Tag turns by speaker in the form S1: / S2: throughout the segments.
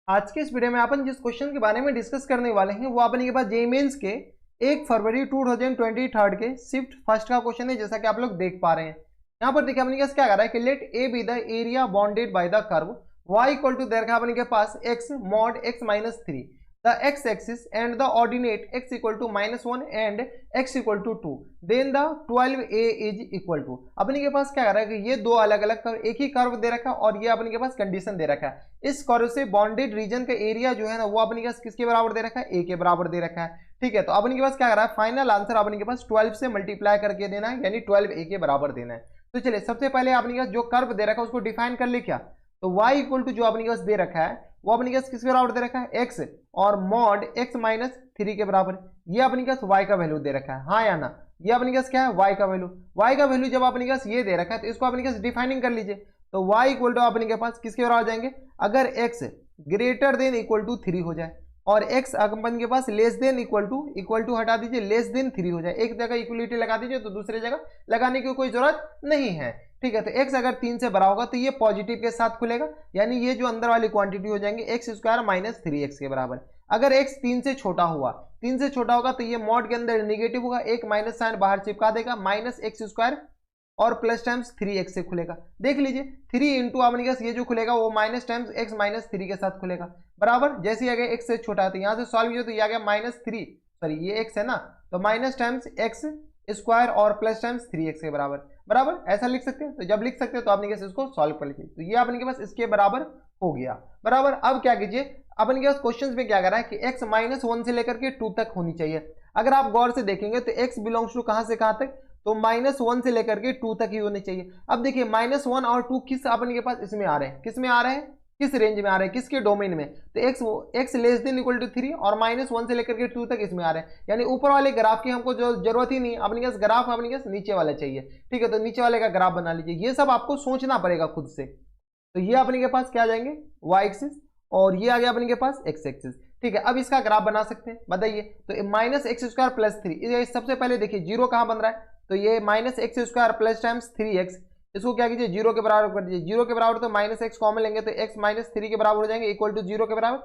S1: आज के इस वीडियो में अपन जिस क्वेश्चन के बारे में डिस्कस करने वाले हैं वो अपने के पास जेईई मेंस के 1 फरवरी 2023 के शिफ्ट फर्स्ट का क्वेश्चन है, जैसा कि आप लोग देख पा रहे हैं। यहाँ पर देखिए अपने पास क्या कर रहा है कि let A be the area bounded by the curve y equal to दे रखा है अपने के पास x mod x minus 3 the x axis and the ordinate x equal to -1 and x equal to 2 then the 12a is equal to. अपने के पास क्या कर रहा है कि ये दो अलग अलग कर्व, एक ही कर्व दे रखा है और ये अपने के पास कंडीशन दे रखा है। इस कर्व से बाउंडेड रीजन का एरिया जो है ना वो अपने के पास किसके बराबर दे रखा है, a के बराबर दे रखा है। ठीक है, तो अपने के पास क्या कर रहा है, फाइनल आंसर अपने के पास 12 से मल्टीप्लाई करके देना है, यानी 12a के बराबर देना है। तो चलिए सबसे पहले अपने के पास जो कर्व दे रखा है उसको डिफाइन कर ले। क्या तो y इक्वल टू जो अपने के पास दे रखा है वो अपने के पास किसके बराबर दे रखा है, x और मॉड x माइनस 3 के बराबर। ये अपने के पास y का वैल्यू दे रखा है, हाँ या ना। ये अपने के पास क्या है, y का वैल्यू। y का वैल्यू जब अपने के पास ये दे रखा है तो इसको अपने के पास डिफाइनिंग कर लीजिए। तो y इक्वल टू अपने के पास किसके बराबर जाएंगे, अगर x greater than equal to 3 हो जाए और x अपन के पास लेस देन इक्वल टू हटा दीजिए, लेस देन 3 हो जाए। एक जगह इक्वलिटी लगा दीजिए तो दूसरी जगह लगाने की कोई जरूरत नहीं है। ठीक है, तो x अगर 3 से बड़ा होगा तो ये पॉजिटिव के साथ खुलेगा, यानी ये जो अंदर वाली क्वांटिटी हो जाएंगे एक्स स्क्वायर माइनस 3x के बराबर। अगर x 3 से छोटा हुआ, 3 से छोटा होगा तो ये मॉड के अंदर नेगेटिव होगा, एक माइनस साइन बाहर चिपका देगा, माइनस एक्स स्क्वायर और प्लस टाइम्स 3x से खुलेगा। देख लीजिए 3 इंटू अपने पास ये जो खुलेगा वो माइनस टाइम्स x माइनस 3 के साथ खुलेगा बराबर। जैसे ही आ गया x से छोटा है तो यहाँ से सॉल्व किया तो ये आ गया -3, सॉरी ये x है ना, तो माइनस टाइम्स x स्क्वायर और प्लस टाइम्स 3x के बराबर बराबर ऐसा लिख सकते हैं। तो जब लिख सकते हैं तो अपने के इसको सॉल्व कर लीजिए, तो ये अपने के पास इसके बराबर हो गया बराबर। अब क्या कीजिए, अपने के पास क्वेश्चन में क्या कर रहा है कि x -1 से लेकर के 2 तक होनी चाहिए। अगर आप गौर से देखेंगे तो x बिलोंग्स टू कहां से कहां तक, तो -1 से लेकर के 2 तक ही होनी चाहिए। अब देखिए -1 और 2 किस अपने के पास इसमें आ रहे हैं, किस में आ रहे हैं, किस रेंज में आ रहे हैं, किसके डोमेन में, तो x less than equal to 3 और -1 से लेकर के 2 तक इसमें आ रहे हैं। यानी ऊपर वाले ग्राफ की हमको जो जरूरत ही नहीं, अपने पास ग्राफ अपने पास नीचे वाला चाहिए। ठीक है, तो नीचे वाले का ग्राफ बना लीजिए, ये सब आपको सोचना पड़ेगा खुद से। तो ये अपने के पास क्या आ जाएंगे, y एक्सिस, और ये आ गया अपने के पास x एक्सिस। ठीक है, अब इसका ग्राफ बना सकते हैं, बताइए। तो माइनस एक्स स्क्वायर प्लस 3, सबसे पहले देखिए जीरो कहाँ बन रहा है, तो ये minus x square plus times 3x, इसको क्या कीजिए जीरो के बराबर कर दीजिए। जीरो के बराबर तो माइनस एक्स कॉमन लेंगे तो x माइनस 3 के बराबर हो जाएंगे, इक्वल टू जीरो के बराबर,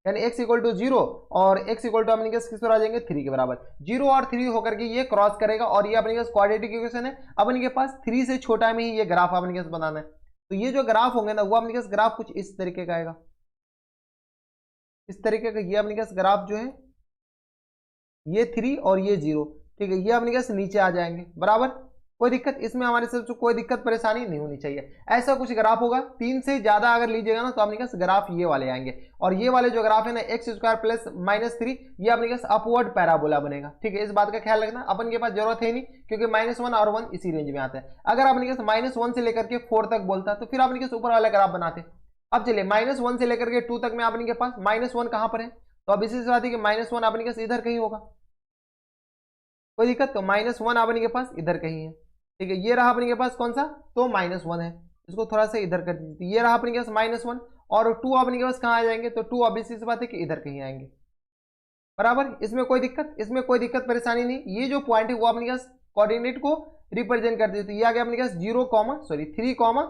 S1: यानी x इक्वल टू 0 और x इक्वल टू अपने किस पर आ जाएंगे 3 के बराबर। 0 और 3 होकर के ये क्रॉस करेगा और ये अपने पास क्वाड्रेटिक इक्वेशन है। अपने के पास 3 से छोटा में ही ये ग्राफ अपने के पास बनाना है। तो ये जो ग्राफ होंगे ना वो अपने पास ग्राफ कुछ इस तरीके का आएगा, इस तरीके का। ये अपने पास ग्राफ जो है ये 3 और ये 0, ठीक है, ये अपने पास नीचे आ जाएंगे बराबर। कोई दिक्कत इसमें हमारे से कोई दिक्कत परेशानी नहीं होनी चाहिए। ऐसा कुछ ग्राफ होगा, 3 से ज्यादा अगर लीजिएगा ना तो अपने पास ग्राफ ये वाले आएंगे, और ये वाले जो ग्राफ है ना एक्स स्क्वायर प्लस -3, ये अपने पास अपवर्ड पैराबोला बनेगा। ठीक है, इस बात का ख्याल रखना, अपन के पास जरूरत है नहीं क्योंकि -1 और 1 इसी रेंज में आता है। अगर अपने पास -1 से लेकर के 4 तक बोलता तो फिर अपने के ऊपर वाला ग्राफ बनाते। अब चलिए -1 से लेकर के 2 तक में अपने के पास -1 कहां पर है, तो अब इसी से बात है कि -1 अपने के पास इधर कहीं होगा, कोई दिक्कत, तो -1 अपने के पास इधर कहीं है। ठीक है, ये रहा अपने के पास कौन सा, तो -1 है, इसको थोड़ा सा इधर कर दीजिए। ये रहा अपने के पास -1 और 2 अपने के पास कहाँ आ जाएंगे, तो 2 अब इसी से बात है कि इधर कहीं आएंगे बराबर। इसमें कोई दिक्कत, इसमें कोई दिक्कत परेशानी नहीं। ये जो पॉइंट है वो अपने पास कोऑर्डिनेट को रिप्रेजेंट कर देते। ये आ गया अपने पास 3,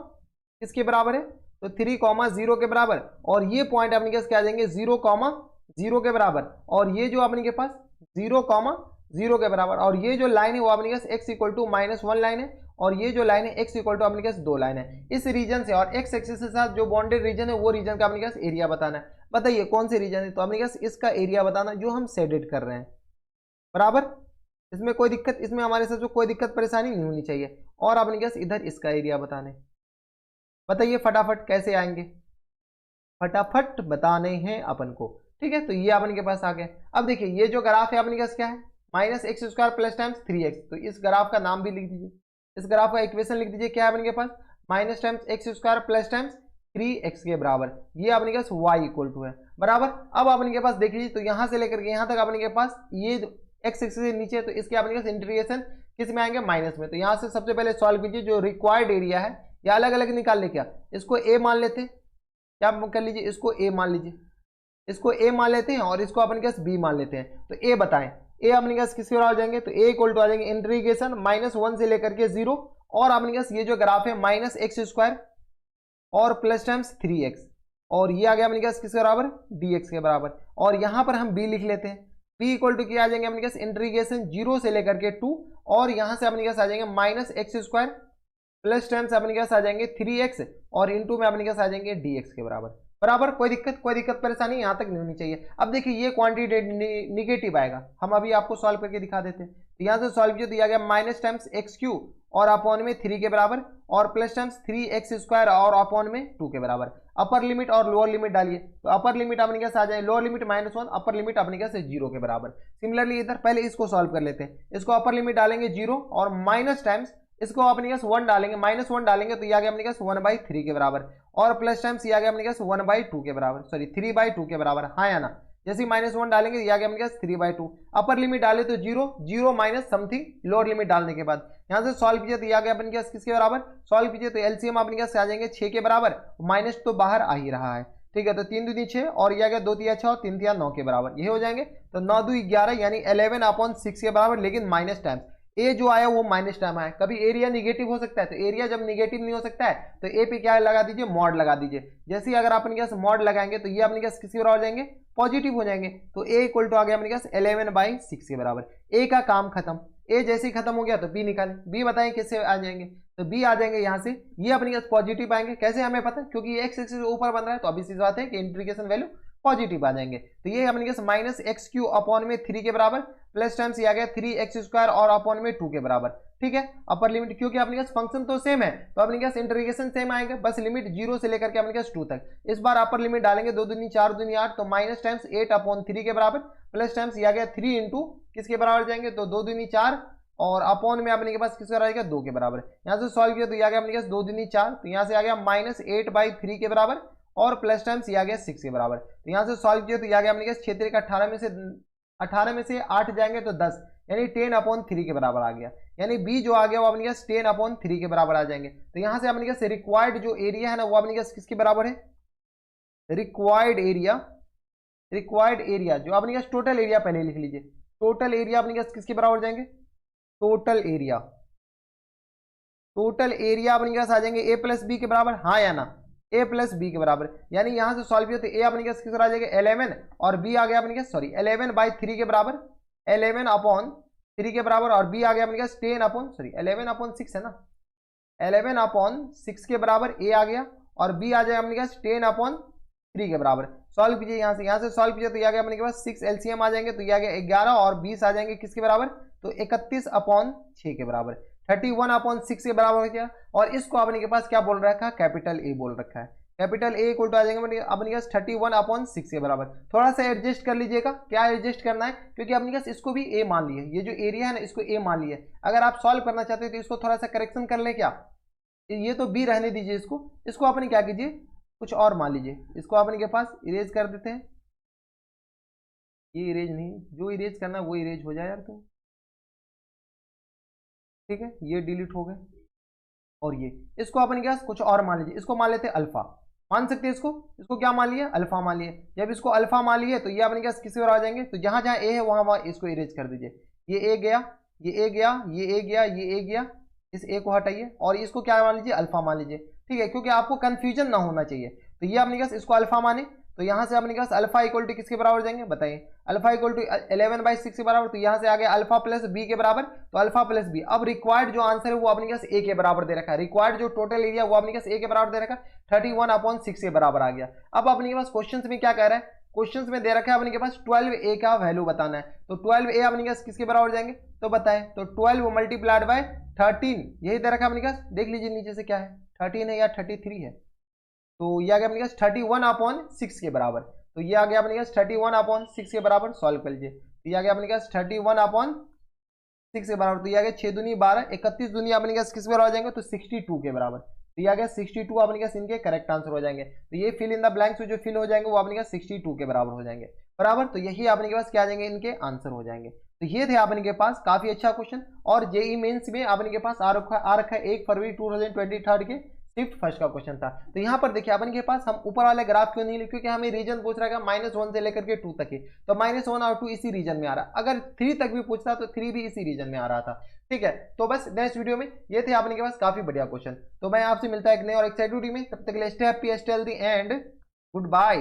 S1: किसके बराबर है, तो 3, 0 के बराबर, और ये पॉइंट अपने पास क्या आ जाएंगे 0, के बराबर, और ये जो अपने के पास 0, के बराबर, और ये जो लाइन है वो अपने पास x इक्वल टू -1 लाइन है, और ये जो लाइन है x इक्वल टू अपने पास 2 लाइन है। इस रीजन से और x एक्सिस के साथ जो बॉन्डेड रीजन है वो रीजन का अपने पास एरिया बताना है। बताइए कौन से रीजन है, तो अपने पास इसका एरिया बताना जो हम शेडेड कर रहे हैं बराबर। इसमें कोई दिक्कत, इसमें हमारे साथ कोई दिक्कत परेशानी नहीं होनी चाहिए। और अपने पास इधर इसका एरिया बताने, बताइए फटाफट कैसे आएंगे, फटाफट बताने हैं अपन को। ठीक है, तो ये अपन के पास आ गया। अब देखिए ये जो ग्राफ है अपने पास क्या है, -x square plus times 3x, तो इस ग्राफ का नाम भी लिख दीजिए, इस ग्राफ का इक्वेशन लिख दीजिए। क्या है अपने के पास, minus times X square plus times 3x के बराबर, ये अपने के पास y इक्वल टू है बराबर। अब अपने के पास देख लीजिए, तो यहाँ से लेकर के यहाँ तक अपने के पास ये x एक्सिस से नीचे, तो इसके अपने के पास इंटीग्रेशन किस में आएंगे, माइनस में। तो यहाँ से सबसे पहले सॉल्व कीजिए, जो रिक्वायर्ड एरिया है या अलग अलग निकाल ले, क्या इसको a मान लेते हैं, क्या कर लीजिए इसको a मान लीजिए, इसको a मान लेते हैं और इसको अपने पास b मान लेते हैं। तो a बताएं, a अपने पास किसके बराबर आ जाएंगे, तो a इक्वल टू आ जाएंगे इंटीग्रेशन -1 से लेकर के 0, और अपने पास ये जो ग्राफ है -x स्क्वायर और प्लस टाइम्स 3x, और ये आ गया अपने पास किसके बराबर, dx के बराबर। और यहाँ पर हम b लिख लेते हैं, b इक्वल टू क्या आ जाएंगे अपने पास, इंटीग्रेशन 0 से लेकर के 2, और यहाँ से अपने पास आ जाएंगे minus x square plus terms अपने पास आ जाएंगे 3x, और इंटू में अपने पास आ जाएंगे dx के बराबर। बराबर, कोई दिक्कत परेशानी यहाँ तक नहीं होनी चाहिए। अब देखिए ये क्वांटिटी निगेटिव आएगा, हम अभी आपको सॉल्व करके दिखा देते हैं। तो यहाँ से सॉल्व किया तो आ गया माइनस टाइम्स एक्स क्यू और अपॉन में 3 के बराबर, और प्लस टाइम्स 3x स्क्वायर और अपॉन में 2 के बराबर। अपर लिमिट और लोअर लिमिट डालिए, तो अपर लिमिट अपने पास आ जाए, लोअर लिमिट -1, अपर लिमिट अपने पास 0 के बराबर। सिमिलरली इधर पहले इसको सॉल्व कर लेते हैं, इसको अपर लिमिट डालेंगे 0 और माइनस टाइम्स इसको अपने पास 1 डालेंगे, -1 डालेंगे तो ये आ गया अपने पास 1/3 के बराबर, और प्लस टाइम्स ये आ गया अपने पास 1/2 के बराबर, सॉरी 3/2 के बराबर, हाँ या ना। जैसे -1 डालेंगे ये आ गया अपने पास 3/2। अपर लिमिट डाले तो 0 माइनस समथिंग लोअर लिमिट डालने के बाद यहाँ से सॉल्व कीजिए तो ये आ गया अपने पास किसके बराबर, सॉल्व कीजिए तो एलसीएम अपने पास आ जाएंगे 6 के बराबर, माइनस तो बाहर आ ही रहा है, ठीक है। तो 3 दूनी 6 और ये आ गया 2 तिया 6 और 3 तिया 9 के बराबर, ये हो जाएंगे। तो 9 2 11 यानी 11/6 के बराबर, लेकिन माइनस टाइम्स ए जो आया वो माइनस टाइम आया। कभी एरिया निगेटिव हो सकता है, तो एरिया जब निगेटिव नहीं हो सकता है तो ए पे क्या लगा दीजिए, मॉड लगा दीजिए। जैसे ही अगर अपने पास मॉड लगाएंगे तो ये अपने पास किसी बराबर हो जाएंगे, पॉजिटिव हो जाएंगे। तो ए इक्वल टू आ गया अपने पास 11/6 के बराबर। ए का काम खत्म, ए जैसे ही खत्म हो गया तो बी निकालें, बी बताएं किससे आ जाएंगे, तो बी आ जाएंगे यहाँ से, ये अपने पास पॉजिटिव आएंगे। कैसे हमें पता, क्योंकि ये एक्स एक्सिस ऊपर बन रहा है, तो अभी सीधी बात है कि इंटीग्रेशन वैल्यू पॉजिटिव आ जाएंगे। तो ये अपने पास माइनस एक्स क्यू अपॉन में 3 के बराबर, प्लस टाइम्स ये आ गया 3x स्क्वायर और अपॉन में 2 के बराबर, ठीक है। अपर लिमिट, क्योंकि अपने पास फंक्शन तो सेम है तो अपने पास इंटीग्रेशन सेम आएगा, बस लिमिट 0 से लेकर के अपने पास 2 तक। इस बार अपर लिमिट डालेंगे 2 दूनी 4 दूनी 8, तो माइनस टाइम्स 8/3 के बराबर, प्लस टाइम्स ये आ गया 3 इंटू किसके बराबर जाएंगे, तो 2 दूनी 4 और अपॉन में अपने के पास किसका रहेगा 2 के बराबर। यहाँ से सॉल्व किया तो ये आ गया अपने पास 2 दूनी 4, तो यहाँ से आ गया -8/3 के बराबर, और प्लस टाइम्स ये आ गया 6 के बराबर। तो यहाँ से सॉल्व किया तो ये आ गया अपने पास 6 3 का 18 में से 8 जाएंगे तो 10, यानी 10/3 के बराबर आ गया। यानी बी जो आ गया वो अपने पास 10/3 के बराबर आ जाएंगे। तो यहाँ से अपने पास रिक्वायर्ड जो एरिया है ना वो अपने पास किसके बराबर है, रिक्वायर्ड एरिया जो अपने पास टोटल एरिया, पहले लिख लीजिए, टोटल एरिया अपने पास किसके बराबर जाएंगे, टोटल एरिया अपने पास आ जाएंगे a प्लस बी के बराबर, हाँ या ना, a प्लस बी के बराबर। यानी यहां से सॉल्व किया तो a अपने पास किसका आ जाएगा 11, और b आ गया अपने पास, सॉरी 11/3 के बराबर, 11/3 के बराबर, और b आ गया अपने पास 11/6 है ना, 11/6 के बराबर a आ गया, और b आ जाएगा अपने पास 10/3 के बराबर। सॉल्व कीजिए यहाँ से सॉल्व कीजिए तो ये आ गया अपने पास 6 एलसीएम आ जाएंगे, तो ये आ गया 11 और 20 आ जाएंगे किसके बराबर, तो 31/6 के बराबर, 31/6 के बराबर हो गया। और इसको अपने के पास क्या बोल रखा है, कैपिटल ए बोल रखा है। कैपिटल ए इक्वल टू आ जाएंगे अपने पास 31/6 के बराबर। थोड़ा सा एडजस्ट कर लीजिएगा, क्या एडजस्ट करना है, क्योंकि अपने पास इसको भी ए मान लिए, ये जो एरिया है ना इसको ए मान लिए। अगर आप सॉल्व करना चाहते हो तो इसको थोड़ा सा करेक्शन कर ले, क्या ये तो बी रहने दीजिए, इसको अपने क्या कीजिए, कुछ और मान लीजिए, इसको अपने के पास इरेज कर देते हैं। ये इरेज नहीं, जो इरेज करना है वो इरेज हो जाए यार, तो ठीक है, ये डिलीट हो गए। और ये इसको अपने के पास कुछ और मान लीजिए, इसको मान लेते हैं अल्फा, मान सकते हैं इसको क्या मान लिए, अल्फा मान लिए। जब इसको अल्फा मान लिए तो ये अपने के पास किसी और आ जाएंगे, तो जहां जहां ए है वहां इसको इरेज कर दीजिए। ये ए गया, ये ए गया, ये ए गया, ये ए गया, इस ए को हटाइए और इसको क्या मान लीजिए, अल्फा मान लीजिए, ठीक है, क्योंकि आपको कंफ्यूजन ना होना चाहिए। तो ये अपने पास इसको अल्फा माने, तो यहाँ से अपने पास अल्फा इक्वल टू किसके बराबर जाएंगे, बताइए, अल्फा इक्वल टू 11/6 के बराबर। तो यहाँ से आ गया अल्फा प्लस बी के बराबर, तो अल्फा प्लस बी। अब रिक्वायर्ड जो आंसर है वो अपने पास ए के बराबर दे रखा है, रिक्वायर्ड जो टोटल एरिया वो अपने पास ए के बराबर दे रखा है, 31/6 के बराबर आ गया। अब अपने पास क्वेश्चन में क्या कह रहा है, क्वेश्चन में दे रखा है अपने के पास 12a का वैल्यू बताना है। तो 12a अपने पास किसके बराबर जाएंगे, तो बताएं, तो 12 मल्टीप्लाइड बाय 13, यही दे रखा है अपने पास, देख लीजिए नीचे से क्या है, 13 है या 33 है, तो ये आ गया अपने पास 31/6 के बराबर। तो ये आ गया अपने पास 31/6 के बराबर, सॉल्व कर लीजिए। तो ये आ गया अपने पास 31/6 के बराबर, तो ये आ गया 6 दूनी 12, 31 दूनी अपने पास किस बराबर हो जाएंगे, तो 62 के बराबर। तो ये आ गया 62 अपने पास इनके करेक्ट आंसर हो जाएंगे। तो ये फिल इन द ब्लैंक्स जो फिल हो जाएंगे वो अपने पास 62 के बराबर हो जाएंगे, बराबर। तो यही अपने के पास क्या आ जाएंगे, इनके आंसर हो जाएंगे। तो ये थे अपने के पास काफी अच्छा क्वेश्चन, और जेई मेंस में अपने के पास आ रखा है 1 फरवरी 2023 के शिफ्ट फर्स्ट का क्वेश्चन था। तो यहाँ पर देखिए अपन के पास हम ऊपर वाले ग्राफ क्यों नहीं लिखे, क्योंकि हमें रीजन पूछ रहा है -1 से लेकर के 2 तक ही, तो -1 और 2 इसी रीजन में आ रहा। अगर 3 तक भी पूछता तो 3 भी इसी रीजन में आ रहा था, ठीक है। तो बस नेक्स्ट वीडियो में ये थे अपने के पास काफी बढ़िया क्वेश्चन। तो मैं आपसे मिलता है एक नए और एक्साइटेड वीडियो में, तब तक के लिए stay happy, stay healthy and good bye.